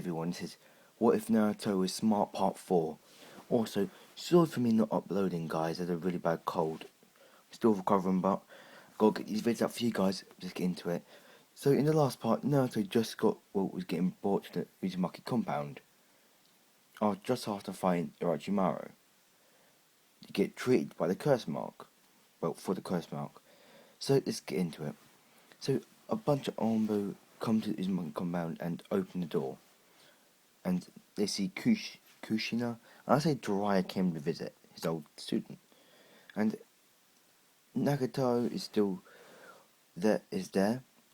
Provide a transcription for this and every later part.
everyone. This is What If Naruto is Smart Part 4. Also, sorry for me not uploading, guys. I had a really bad cold. I'm still recovering, but gotta get these vids up for you guys. Just get into it. So, in the last part, Naruto just was getting brought to the Uzumaki compound. Just after fighting Orochimaru. To get treated by the curse mark. Well, for the curse mark. So, let's get into it. So, a bunch of Onbu come to the Uzumaki compound and open the door. And they see Kushina, and I say Jiraiya came to visit his old student. And Nagato is still there.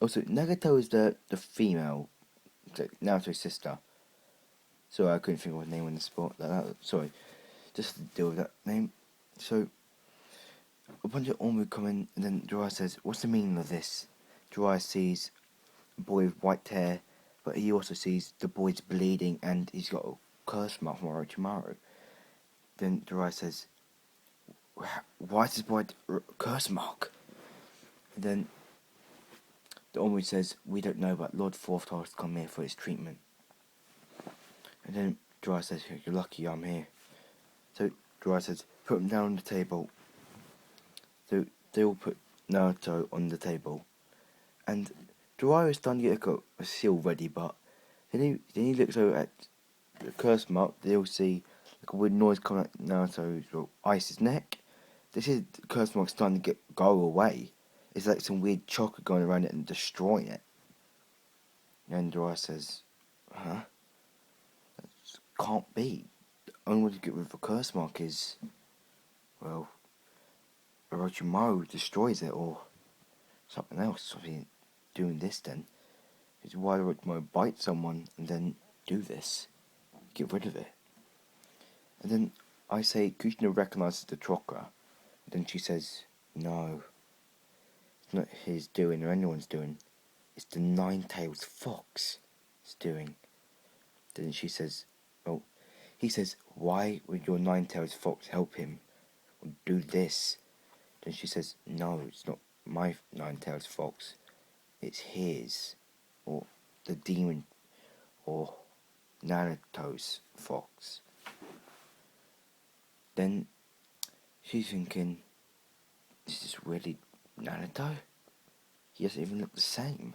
Also, Nagato is the female, Naruto's sister. So I couldn't think of her name on the spot. Sorry, just to deal with that name. So, a bunch of Ormu come in, and then Jiraiya says, "What's the meaning of this?" Jiraiya sees a boy with white hair, but he also sees the boy's bleeding, and he's got a curse mark from Orochimaru. Then Jiraiya says, "Why is this boy a curse mark?" And then the Ormu says, "We don't know, but Lord Fourth told us to come here for his treatment." And then Jiraiya says, "You're lucky I'm here." So Jiraiya says, "Put him down on the table." So they all put Naruto on the table, and Jiraiya is starting to get a seal ready, but then he looks over at the curse mark. They all see like a weird noise coming out Naruto's Ice's neck. This is the curse mark starting to go away. It's like some weird chocolate going around it and destroying it. And Jiraiya says, "Huh? That can't be. The only way to get rid of a curse mark is, well, Orochimaru destroys it or something else. Something doing this then. It's why Orochimaru bite someone and then do this. Get rid of it." And then I say Kushina recognizes the chakra. And then she says, "No, it's not his doing or anyone's doing. It's the Nine-Tailed Fox's doing." Then she says, "Oh," he says, "Why would your Nine-Tailed Fox help him or do this?" Then she says, "No, it's not my Nine-Tailed Fox. It's his, or the demon, or Naruto's fox." Then she's thinking, "Is this really Naruto? He doesn't even look the same.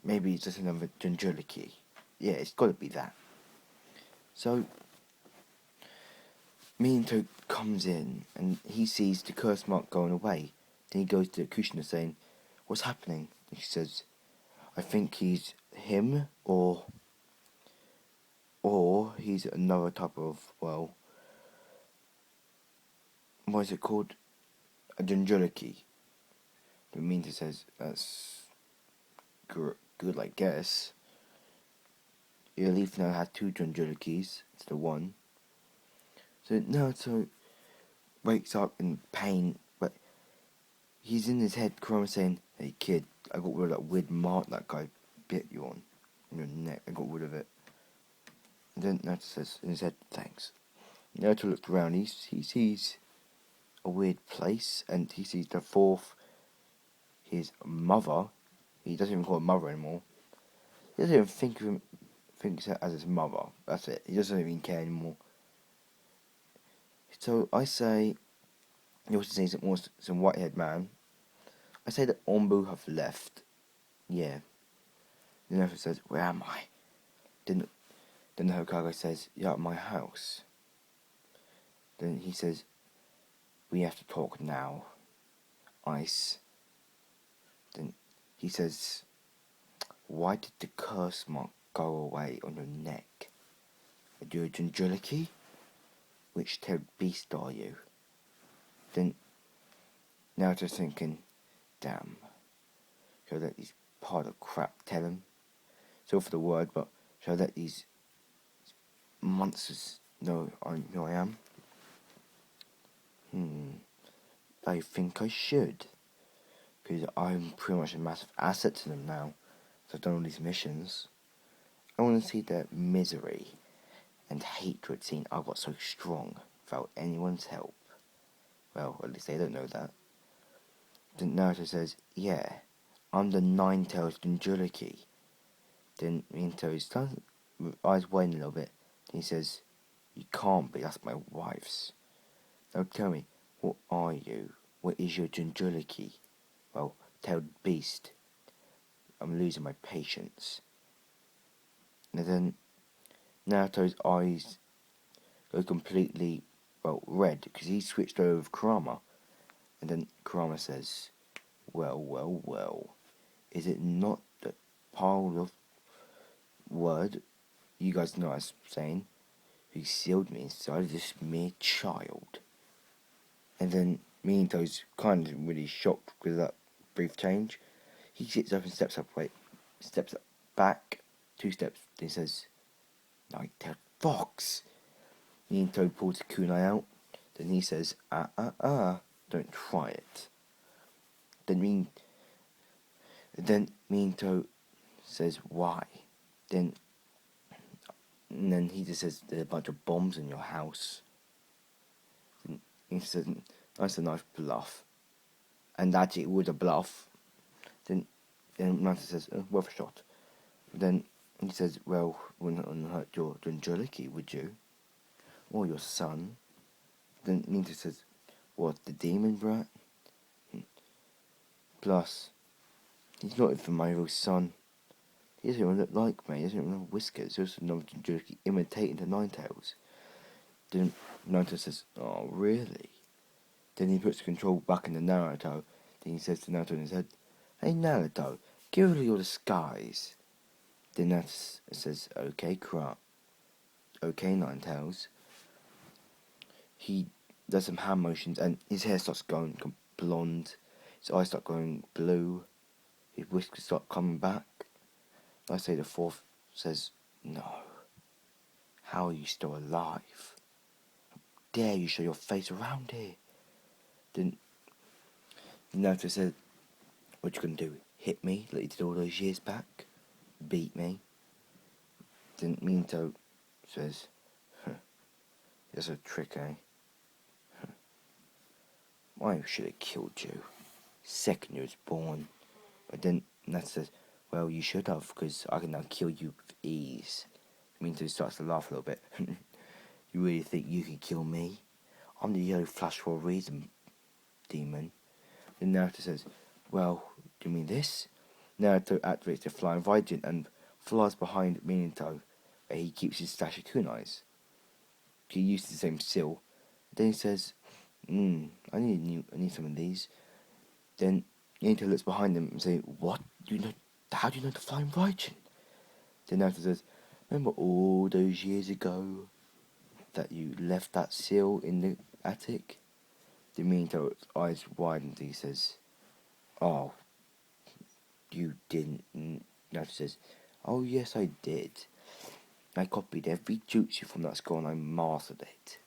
Maybe it's just another Jinchuriki. Yeah, it's got to be that." So Minato comes in and he sees the curse mark going away. Then he goes to Kushina saying, "What's happening?" And she says, "I think he's him, or he's another type of, well, what is it called? A Jinchuriki." But Minato says, "That's good, I guess. You at least now had two Jinchurikis instead of one." So Naruto wakes up in pain, but he's in his head crying saying, "Hey kid, I got rid of that weird mark that guy bit you on your neck. I got rid of it." And then Naruto says in his head, "Thanks." Naruto looks around, he sees a weird place, and he sees the fourth, his mother. He doesn't even call her mother anymore. He doesn't even thinks her as his mother. That's it. He doesn't even care anymore. So I say, he also sees some white-haired man. I say that Onbu have left. Yeah. Then Naruto says, "Where am I?" Then the Hokage says, "You're at my house." Then he says, "We have to talk now, Ice." Then he says, "Why did the curse mark go away on your neck? Are you a Jinchuriki? Which tailed beast are you?" Then Naruto's thinking, damn, should I let these part of crap tell him? Sorry for the word, but should I let these monsters know who I am? I think I should, because I'm pretty much a massive asset to them now. So I've done all these missions. I want to see their misery and hatred seeing I got so strong without anyone's help. Well, at least they don't know that. Then Naruto says, "Yeah, I'm the Nine-Tailed Jinchuriki. Then Minato starts eyes widen a little bit. Then he says, "You can't be. That's my wife's. Now tell me, what are you? What is your Jinjuriki?" "Well, tailed beast. I'm losing my patience." And then Naruto's eyes go completely, red because he switched over with Kurama. And then Kurama says, well, is it not the pile of word you guys know I was saying who sealed me inside of this mere child?" And then Minato's kind of really shocked with that brief change. He sits up and steps up back 2 steps. Then he says, "Night-tailed fox." Minato pulls a kunai out. Then he says, don't try it." Then Minato says, "Why?" Then And then he just says, "There's a bunch of bombs in your house." And he says, "That's a nice bluff." And actually, it was a bluff. Then Manta says, "Worth a shot." Then he says, "Well, wouldn't hurt your Angeliki, would you? Or your son?" Then Manta says, "What, the demon brat? Plus, he's not even my real son. He doesn't even look like me. He doesn't even have whiskers. He's just another Angeliki imitating the Ninetales." Then Naruto says, "Oh, really?" Then he puts the control back in the Naruto. Then he says to Naruto in his head, "Hey Naruto, give me your disguise." Then Naruto says, "Okay, crap. Okay, Ninetales." He does some hand motions and his hair starts going blonde. His eyes start going blue. His whiskers start coming back. I say the fourth says, "No. How are you still alive? Dare you show your face around here?" Then Naruto said, "What you gonna do? Hit me like you did all those years back? Beat me?" Then Minato says, "That's a trick, eh? I should have killed you second you was born." But then Naruto says, "Well, you should have, because I can now kill you with ease." Minato starts to laugh a little bit. "You really think you can kill me? I'm the yellow flash for a reason, demon." Then Naruto says, "Well, do you mean this?" Naruto activates the flying Vajin and flies behind Minato, where he keeps his stash of kunais. He uses the same seal. Then he says, I need some of these." Then Minato looks behind him and says, "What? How do you know the flying Vajin?" Then Naruto says, "Remember all those years ago that you left that seal in the attic?" Then Minato's eyes widen and he says, "Oh, you didn't." Naruto says, "Oh, yes, I did. I copied every jutsu from that school and I mastered it.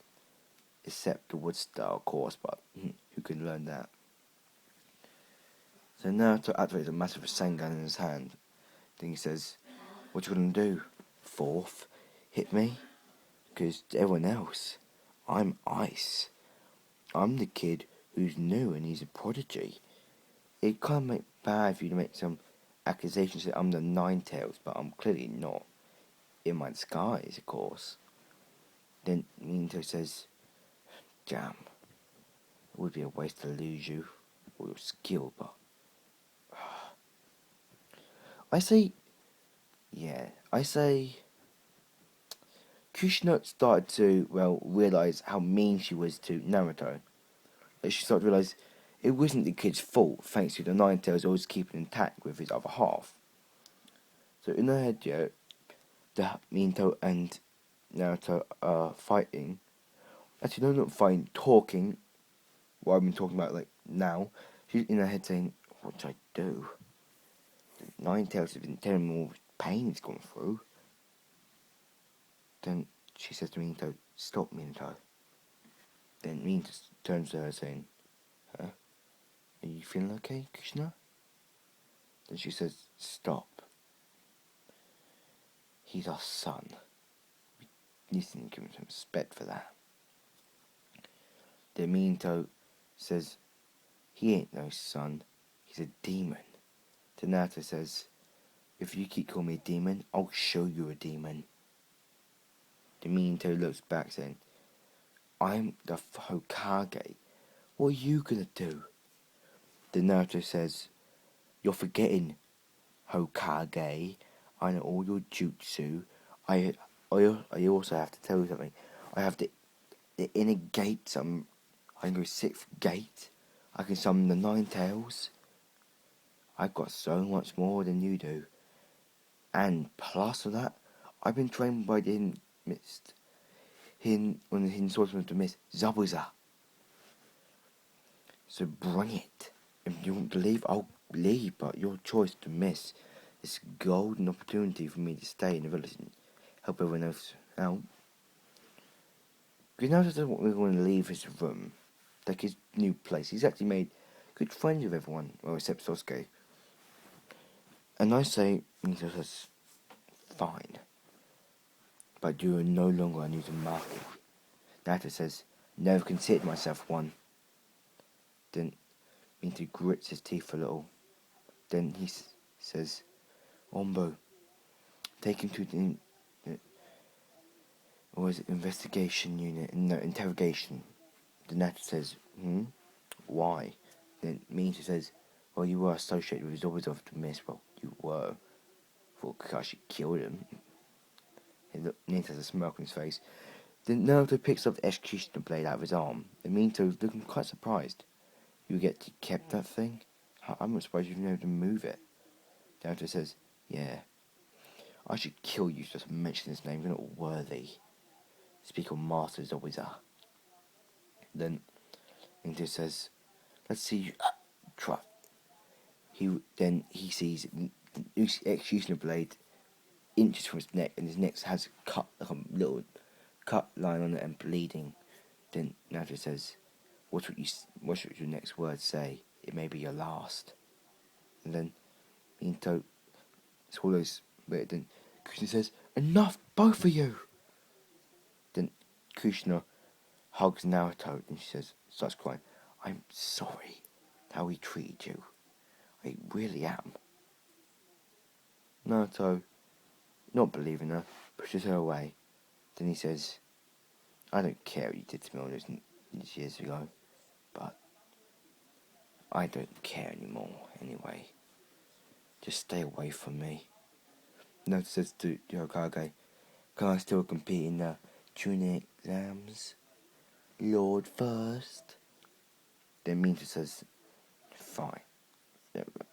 Except the wood style, of course, but who can learn that?" So Naruto activates a massive Rasengan in his hand. Then he says, "What you gonna do? Fourth? Hit me? Because to everyone else, I'm ice. I'm the kid who's new and he's a prodigy. It kind of make bad for you to make some accusations that I'm the Ninetales, but I'm clearly not. In my disguise, of course." Then Minato says, "Damn, it would be a waste to lose you or your skill, but I say, I say Kushina started to, realise how mean she was to Naruto. Like she started to realise it wasn't the kid's fault, thanks to the Ninetales always keeping intact with his other half. So in her head, the Minato and Naruto are fighting. Actually, no, not fighting, talking. What I've been talking about, like, now. She's in her head saying, "What do I do? Ninetales has been telling me all the pain he's gone through." Then she says to Minato, "Stop, Minato." Then Minato turns to her saying, "Huh? Are you feeling okay, Kushina?" Then she says, "Stop. He's our son. We need to give him some respect for that." Then Minato says, "He ain't no son. He's a demon." Then Naruto says, If you keep calling me a demon, I'll show you a demon. The Minato looks back saying, I'm the Hokage. What are you gonna do? The Naruto says, you're forgetting, Hokage. I know all your jutsu. I also have to tell you something. I have the inner gate. I can go 6th gate. I can summon the 9 tails. I've got so much more than you do. And plus of that, I've been trained by the Hidden Mist. One of the Hidden Swordsmen of the Mist, Zabuza. So bring it. If you want to leave, I'll leave, but your choice to miss this golden opportunity for me to stay in the village and help everyone else out. Because now doesn't want to leave his room, like his new place. He's actually made good friends with everyone, well, except Sasuke. And I say, Minato says, fine, but you are no longer a Newton market. Naruto says, never considered myself one. Then Minato grits his teeth a little. Then he says, Ombo, take him to the or is it investigation unit? No, interrogation. The Naruto says, why? Then Minato says, well, you were associated with Zobazov of the Mist. Well, you were. Thought Kakashi killed him. Minato has a smirk on his face. Then Naruto picks up the executioner blade out of his arm. And Minato's looking quite surprised. You kept that thing? I'm not surprised you've been able to move it. Naruto says, yeah. I should kill you just to mention his name. You're not worthy. Speak of Master Zobiza. Then Minato says, let's see you try. He sees the executioner blade inches from his neck, and his neck has like a little cut line on it and bleeding. Then Naruto says, what should your next words say? It may be your last. And then Minato swallows it. Then Kushina says, enough, both of you. Then Kushina hugs Naruto and she starts crying. I'm sorry how he treated you. I really am. Naruto, not believing her, pushes her away. Then he says, I don't care what you did to me all these years ago, but I don't care anymore anyway. Just stay away from me. Naruto says to Hokage, can I still compete in the Chunin exams? Lord first. Then Minato says, fine.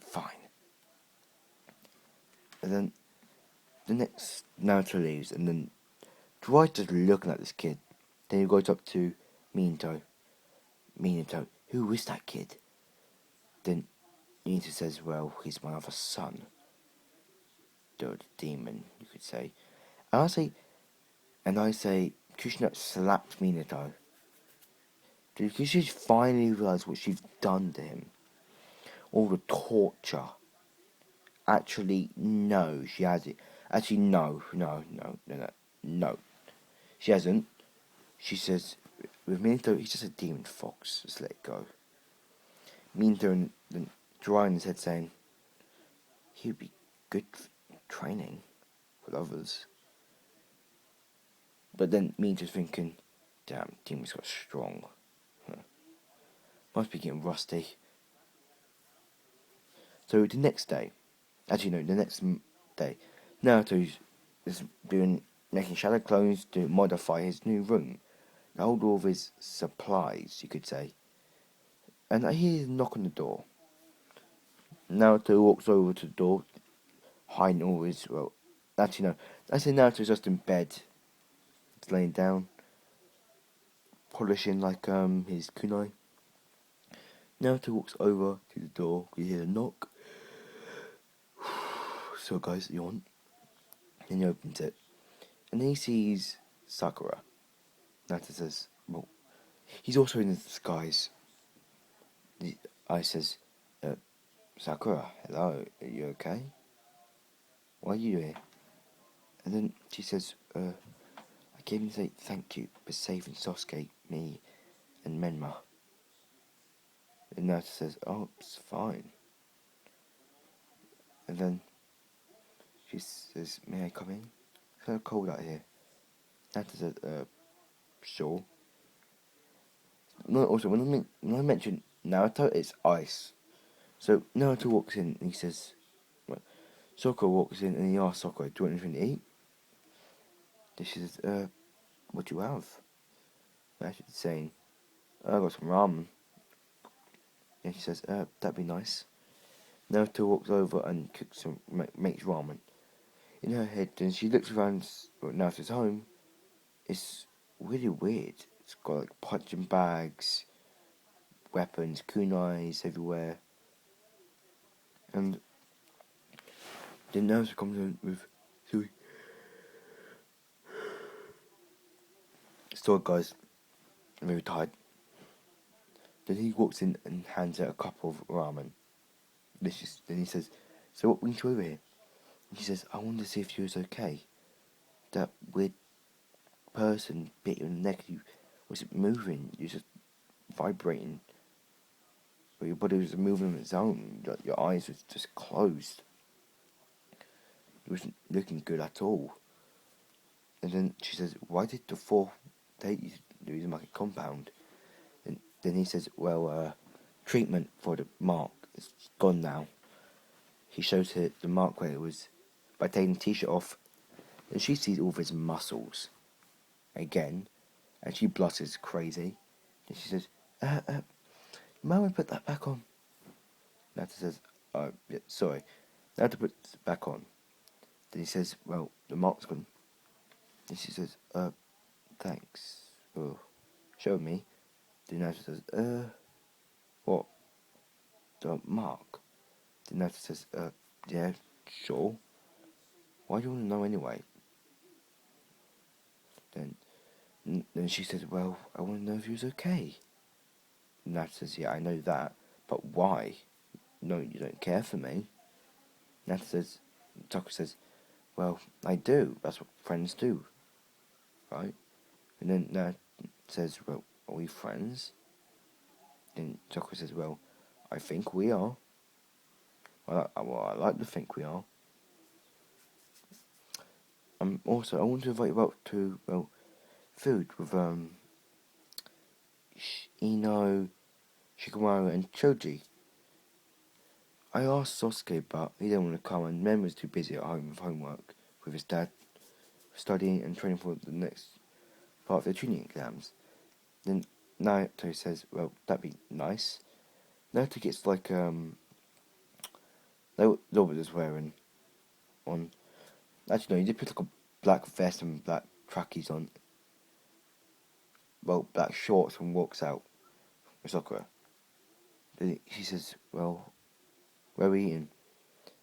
Fine. And then the next Naruto leaves, and then Dwight just looking at this kid. Then he goes up to Minato. Minato, who is that kid? Then Minato says, well, he's my other son. The demon, you could say. And I say, Kushina slapped Minato. Because she's finally realised what she's done to him. All the torture. Actually, no, she hasn't. Actually, no. She hasn't. She says, with Minato, he's just a demon fox. Just let it go. Minato and drying his head saying, he would be good training with others. But then Minato's thinking, damn, demons got strong. Must be getting rusty. So the next day, Naruto is making shadow clones to modify his new room. Hold all of his supplies, you could say. And I hear a knock on the door. Naruto walks over to the door, hiding all his, well, actually no, I say Naruto's just in bed, just laying down, polishing like his kunai. Naruto walks over to the door, you hear a knock. So guys, you want? Then he opens it, and then he sees Sakura. Naruto says, well, he's also in the disguise. I says, Sakura, hello, are you okay? Why are you here? And then she says, I came to say thank you for saving Sasuke, me, and Menma. And Naruto says, oh, it's fine. And then She says, may I come in? It's kind of cold out here. Naruto says, sure. No, also, when I mention Naruto, it's ice. So Naruto walks in and he says, well, Sakura walks in and he asks Sakura, do you want anything to eat? Then she says, what do you have? And she's saying, I got some ramen. And she says, that'd be nice. Naruto walks over and makes ramen. In her head, then she looks around Naruto's home. It's really weird. It's got like punching bags, weapons, kunais everywhere. And then Naruto comes in with, sorry guys, I'm very tired. Then he walks in and hands her a cup of ramen. Then he says, so what brings you over here? And she says, I wanted to see if you was okay. That weird person bit you in the neck. You wasn't moving. You was just vibrating. But your body was moving on its own. Your eyes was just closed. It wasn't looking good at all. And then she says, why did the fourth take you to use like a compound? And then he says, well, treatment for the mark is gone now. He shows her the mark where it was by taking the t-shirt off, and she sees all of his muscles again, and she blushes crazy. And she says, Mama, put that back on. Naruto says, yeah, sorry. Naruto puts it back on. Then he says, well, the mark's gone. And she says, thanks. Oh, show me. Then Naruto says, what? The mark? Then Naruto says, yeah, sure. Why do you want to know anyway? Then she says, well, I want to know if he was okay. Naruto says, yeah, I know that, but why? No, you don't care for me. Sakura says, well, I do. That's what friends do, right? And then Naruto says, well, are we friends? Then Sakura says, well, I think we are. I like to think we are. Also, I want to invite you out to, well, food with, Ino, Shikamaru, and Choji. I asked Sosuke, but he didn't want to come, and Men was too busy at home with homework, with his dad, studying and training for the next part of their tuning exams. Then Naruto says, well, that'd be nice. Naruto gets like, Robert is wearing on. Actually, no, he did put like a black vest and black trackies on. Well, black shorts and walks out with Sakura. Then she says, well, where are we eating?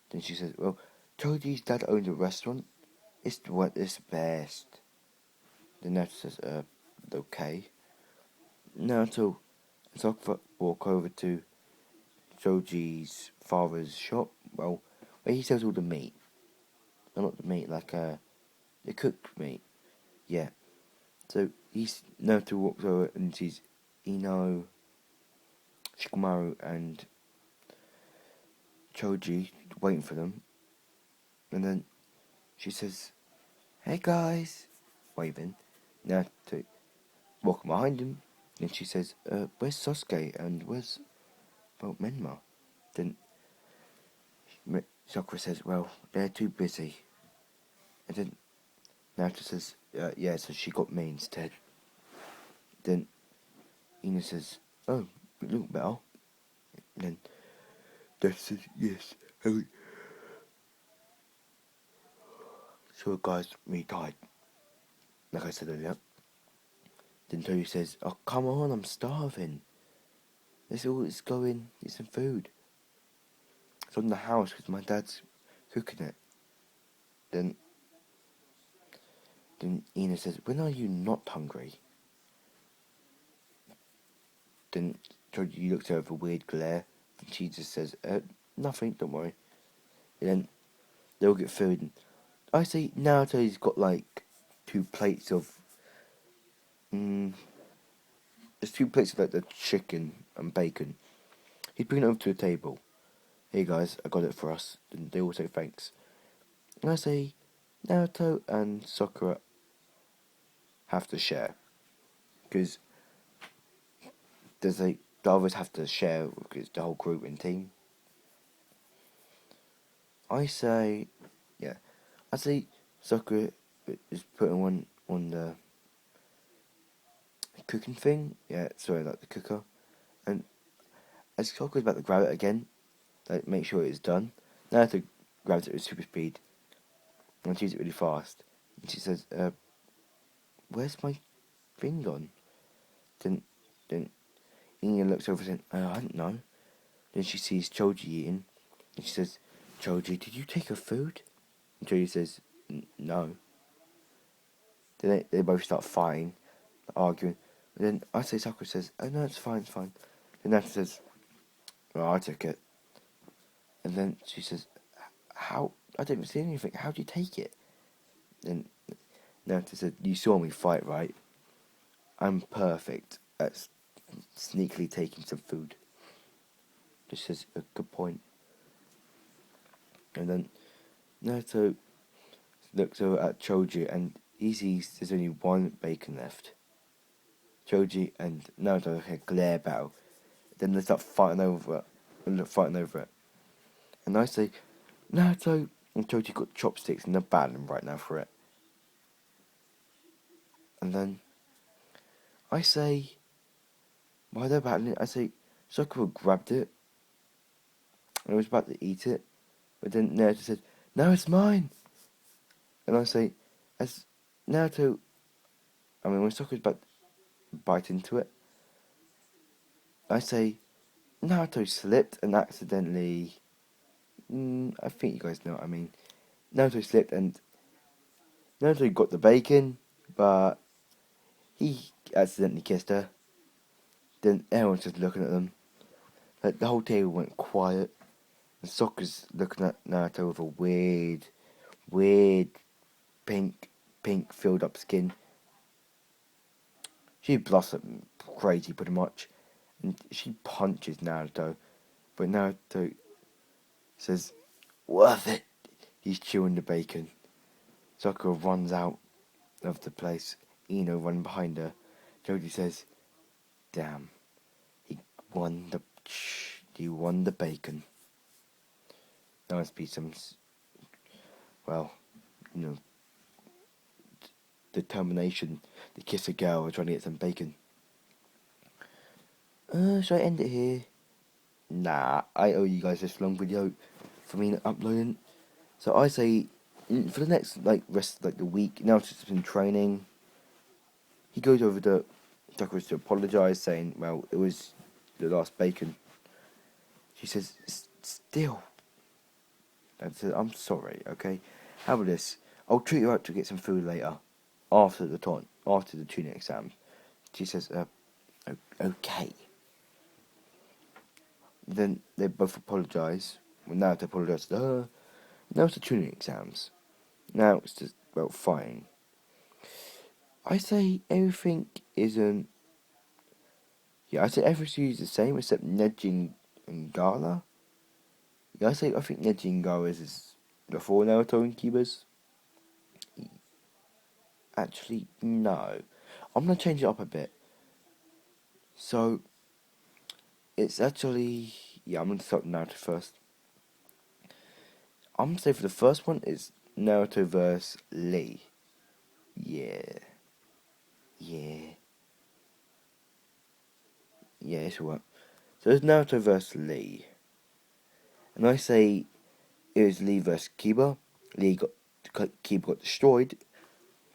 Then she says, well, Choji's dad owns a restaurant. It's the best. Then Naruto says, okay. Naruto and Sakura walk over to Choji's father's shop. Well, where he sells all the meat. Well, not the meat, like, the cooked meat. Yeah. So Naruto walks over and sees Ino, Shikamaru, and Choji waiting for them. And then she says, hey guys, waving. Naruto walking behind him. And she says, where's Sasuke and where's, well, Menma? Then Sakura says, well, they're too busy. And then Naruto says, yeah, so she got me instead. Then Ina says, oh, you look better. And then Dad says, yes, Harry. So guys, really tired. Like I said earlier. Then Toby says, oh, come on, I'm starving. Let's all let's go in, eat some food. It's on the house because my dad's cooking it. Then Ina says, when are you not hungry? Then Toby looks at her with a weird glare. And she just says, nothing, don't worry. And then they all get food. And I see Naruto's got like 2 plates of... there's 2 plates of like the chicken and bacon. He's bringing it over to the table. Hey guys, I got it for us. And they all say thanks. And I say, Naruto and Sakura have to share. Because they always have to share because the whole group and team. I say, yeah, I say Sakura is putting one on the cooking thing. Yeah, sorry, like the cooker. And as Sakura's about to grab it again, like make sure it is done. Naruto grabs it with super speed and shoots it really fast. And she says, where's my thing gone? Then, then Ina looks over and says, I don't know. Then she sees Choji eating, and she says, Choji, did you take her food? And Choji says, no. Then they both start fighting, arguing. And then I say Sakura says, oh no, it's fine, it's fine. Then Naruto says, well, I took it. And then she says, how? I don't even see anything. How do you take it? Then Naruto said, you saw me fight, right? I'm perfect at sneakily taking some food. This is a good point. And then Naruto looks over at Choji and he sees there's only one bacon left. Choji and Naruto have a glare battle. Then they start fighting over it. And I say, Naruto and Choji got chopsticks and they're battling right now for it. And then I say, while they're battling, I say, Sakura grabbed it and was about to eat it. But then Naruto said, no, it's mine. And I say, as Naruto, when Sakura's about to bite into it, I say, Naruto slipped and accidentally. I think you guys know what I mean. Naruto slipped and Naruto got the bacon, but he accidentally kissed her. Then everyone's just looking at them. Like the whole table went quiet. And Sokka's looking at Naruto with a weird pink filled up skin. She blossomed crazy pretty much. And she punches Naruto. But Naruto says, worth it. He's chewing the bacon. Sakura runs out of the place. Ino running behind her. Jody says, damn, he won the bacon. There must be some, well, you know, determination to kiss a girl or trying to get some bacon. Should I end it here? Nah, I owe you guys this long video for me not uploading. So I say, for the next rest of the week, now it's been training. He goes over to Sakura to apologise, saying, well, it was the last bacon. She says, still. I said, I'm sorry, okay? How about this? I'll treat you out to get some food later, after the tuning exam. She says, okay. Then they both apologise. Well, now they apologise to her. Now it's the tuning exams. Now it's just, well, fine. I say everything isn't... Yeah, I say everything's the same except Neji and Gaara. Yeah, I think Neji and Gaara is before Naruto and Kiba's. Actually, no. I'm going to change it up a bit. So, it's actually... Yeah, I'm going to start Naruto first. I'm going to say for the first one, it's Naruto versus Lee. Yeah. Yeah, it's alright. So it's Naruto versus Lee. And I say it was Lee versus Kiba. Kiba got destroyed.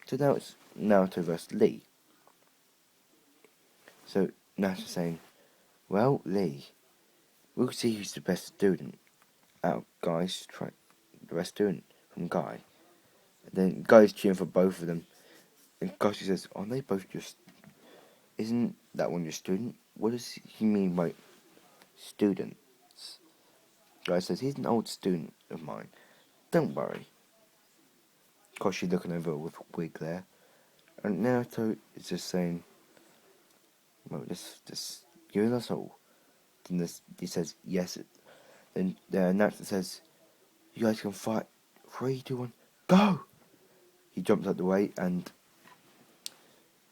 So now it's Naruto versus Lee. So Naruto's saying, well, Lee, we'll see who's the best student. Out, guys, try the best student from Guy. And then Guy's cheering for both of them. And Goshi says, aren't they both just... Isn't that one your student? What does he mean by students? Guy says, he's an old student of mine. Don't worry. Koshi looking over with a wig there. And Naruto is just saying, well, just give us all. Then he says, yes. Then Naruto says, you guys can fight 3, 2, 1, go! He jumps out the way, and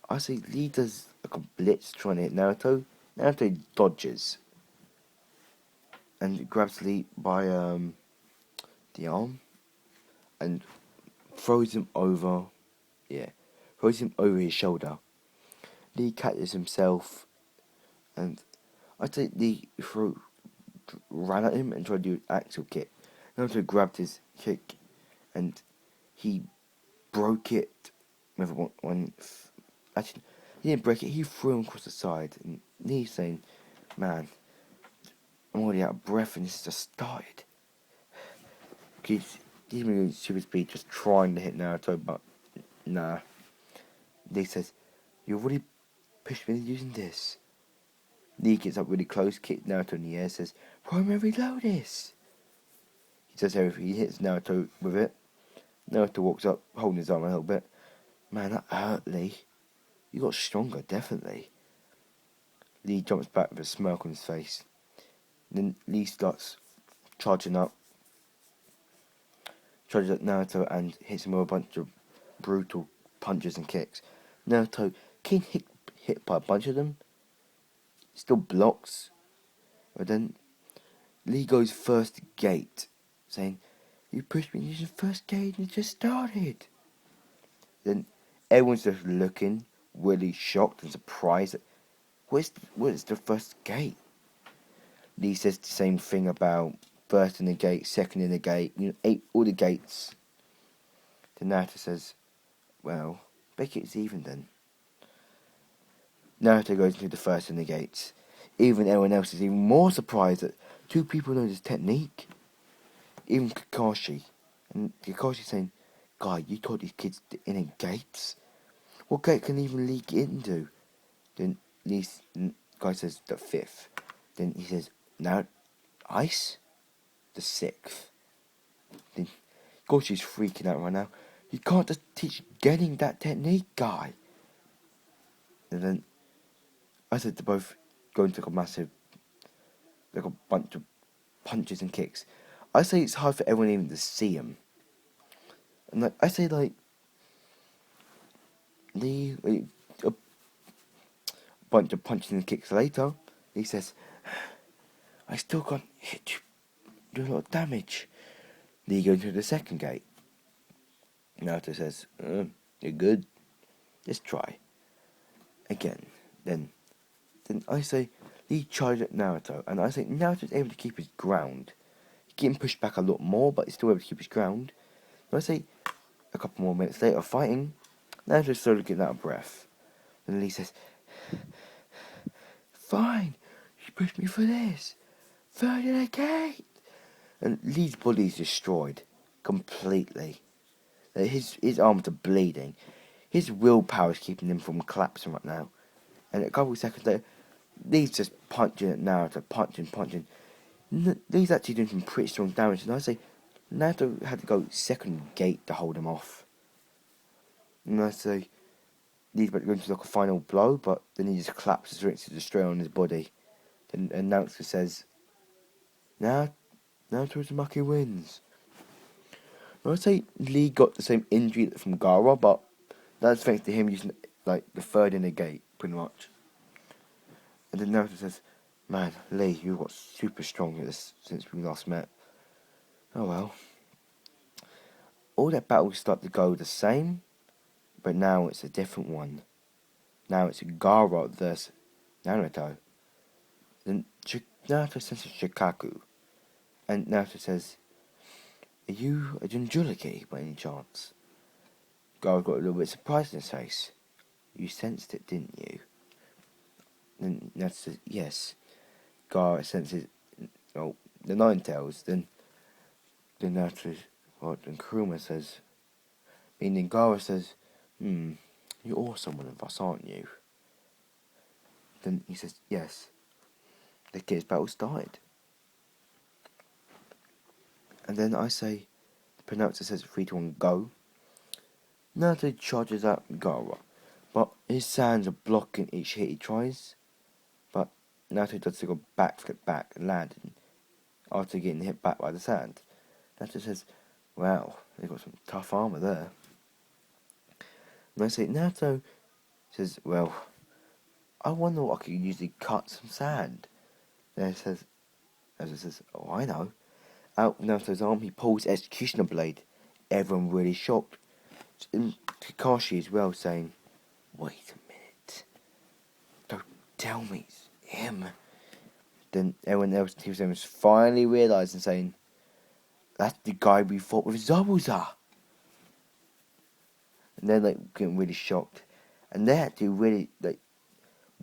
I say Lee does like a blitz trying to hit Naruto. Naruto dodges and grabs Lee by the arm and throws him over. Yeah, throws him over his shoulder. Lee catches himself, and I say Lee ran at him and tried to do an actual kick. Naruto grabbed his kick, and he broke it with one. Actually, he didn't break it. He threw him across the side, and Lee's saying, "Man, I'm already out of breath, and this just started." He's moving super speed, just trying to hit Naruto, but nah. Lee says, "You already pushed me using this." Lee gets up really close, kicks Naruto in the air, says, "Primary reload this." He does everything. He hits Naruto with it. Naruto walks up, holding his arm a little bit. "Man, that hurt, Lee. You got stronger, definitely." Lee jumps back with a smirk on his face. Then Lee starts charging up Naruto and hits him with a bunch of brutal punches and kicks. Naruto getting hit by a bunch of them, still blocks, but then Lee goes first gate, saying, "You pushed me using first gate and it just started." Then everyone's just looking, really shocked and surprised. Where's the first gate? Lee says the same thing about first in the gate, second in the gate, all the gates. Then Naruto says, "Well, make it even then." Naruto goes into the first in the gates. Even everyone else is even more surprised that two people know this technique. Even Kakashi. And Kakashi saying, "Guy, you taught these kids the inner gates? What gate can even Lee get into?" Then Guy says the fifth. Then he says, "Now, ice? The sixth." Then Kakashi is freaking out right now. "You can't just teach getting that technique, Guy." And then I said to both go into like a bunch of punches and kicks. I say it's hard for everyone even to see him. And I say a bunch of punches and kicks later, he says, "I still can't hit you, do a lot of damage." Lee goes to the second gate. Naruto says, "You're good. Let's try again." Then I say Lee charged at Naruto, and I say Naruto's able to keep his ground. He's getting pushed back a lot more, but he's still able to keep his ground. And I say a couple more minutes later of fighting, Naruto's slowly getting out of breath. And Lee says, "Fine, you pushed me for this. Third in a gate." And Lee's body is destroyed completely. His arms are bleeding. His willpower is keeping him from collapsing right now. And a couple of seconds later, Lee's just punching at Naruto, punching. Lee's actually doing some pretty strong damage. And I say, Naruto had to go second gate to hold him off. And I say, Lee's about to go into like a final blow, but then he just collapses, rinses the strain on his body. Then an announcer says, "Now, Naruto Uzumaki wins." And I say Lee got the same injury from Gaara, but that's thanks to him using like the third in the gate, pretty much. And then Naruto says, "Man, Lee, you got super strong since we last met." Oh well. All that battles start to go the same, but now it's a different one. Now it's Gaara versus Naruto. Then Naruto senses Shikaku, and Naruto says, "Are you a Jinchuriki by any chance?" Gaara got a little bit surprised in his face. "You sensed it, didn't you?" Then Naruto says, "Yes." Gaara senses, the Nine Tails. Then Naruto, and Kuruma says, meaning Gaara says, "You're also one of us, aren't you?" Then he says, "Yes." The kids' battle started. And then I say, the pronouncer says 3, 2, 1, go. Naruto charges at Gaara, but his hands are blocking each hit he tries. But Naruto does go backflip back and landing after getting hit back by the sand. Naruto says, Wow, they got some tough armor there. And I say, Naruto says, well, I wonder what I could usually cut some sand. Then it says, as it says, oh, I know. Out of Naruto's arm, he pulls executioner blade. Everyone really shocked. And Kakashi as well, saying, wait a minute. Don't tell me it's him. Then everyone else in Team 7 was finally realising, saying, that's the guy we fought with Zabuza. And they're like getting really shocked. And they're actually really like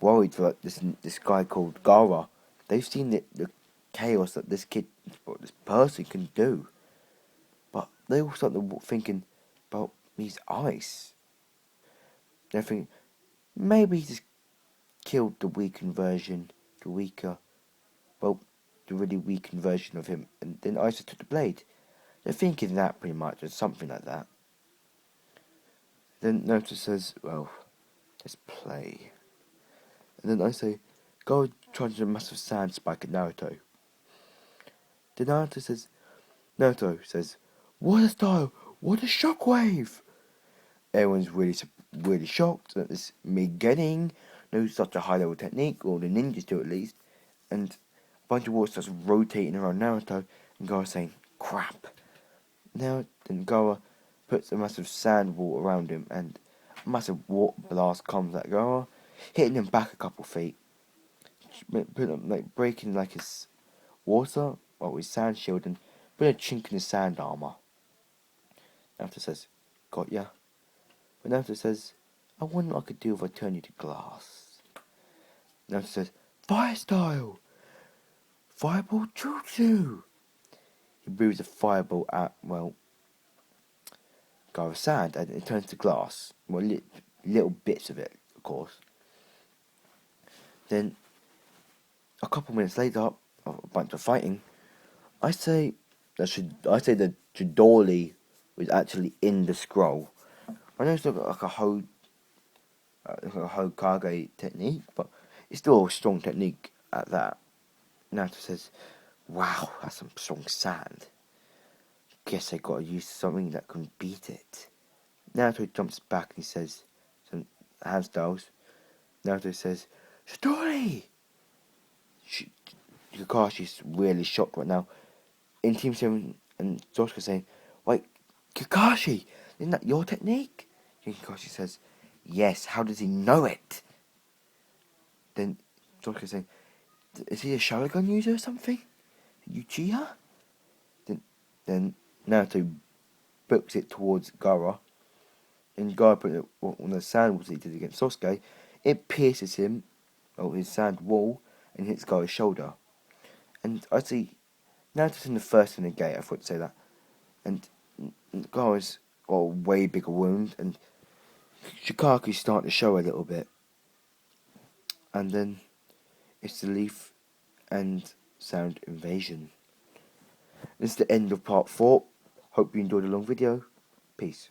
worried for like this guy called Gaara. They've seen the chaos that this kid, or this person can do. But they all start thinking about his ice. They're thinking, maybe he just killed the weakened version, well, the really weakened version of him, and then Ice took the blade. They're thinking that pretty much, or something like that. Then Naruto says, well, let's play. And then I say, go charge a massive sand spike at Naruto. Then Naruto says, what a style, what a shockwave! Everyone's really shocked that this me getting knows such a high level technique, or the ninjas do at least, and a bunch of water starts rotating around Naruto, and Gaara saying, crap. Now then Gaara puts a massive sand wall around him, and a massive water blast comes at Gaara, hitting him back a couple feet, breaking like his water, or his sand shield, and putting a chink in his sand armor. Naruto says, got ya? But Naruto says, I wonder what I could do if I turn you to glass. Naruto says, fire style! Fireball jutsu! He breathes a fireball at, well, Gaara's sand, and it turns to glass. Well, little bits of it, of course. Then, a couple minutes later, a bunch of fighting, I say that Chidori was actually in the scroll. I know it's like a Hokage technique, but it's still a strong technique at that. Naruto says, wow, that's some strong sand. Guess I gotta use something that can beat it. Naruto jumps back and he says, some hand styles. Naruto says, Chidori! Kakashi's really shocked right now. In Team 7, and Sasuke saying, wait, Kakashi, isn't that your technique? And Kakashi says, yes, how does he know it? Then Sasuke saying, is he a Sharingan user or something? Uchiha? Then Naruto books it towards Gaara, and Gaara put it on the sand wall that he did against Sasuke. It pierces him, or his sand wall, and hits Gaara's shoulder. And I see Naruto's in the first in the gate, I thought to say that. And Gaara's got a way bigger wound, and Shikaku's starting to show a little bit. And then it's the leaf and sound invasion. This is the end of part 4. Hope you enjoyed the long video. Peace.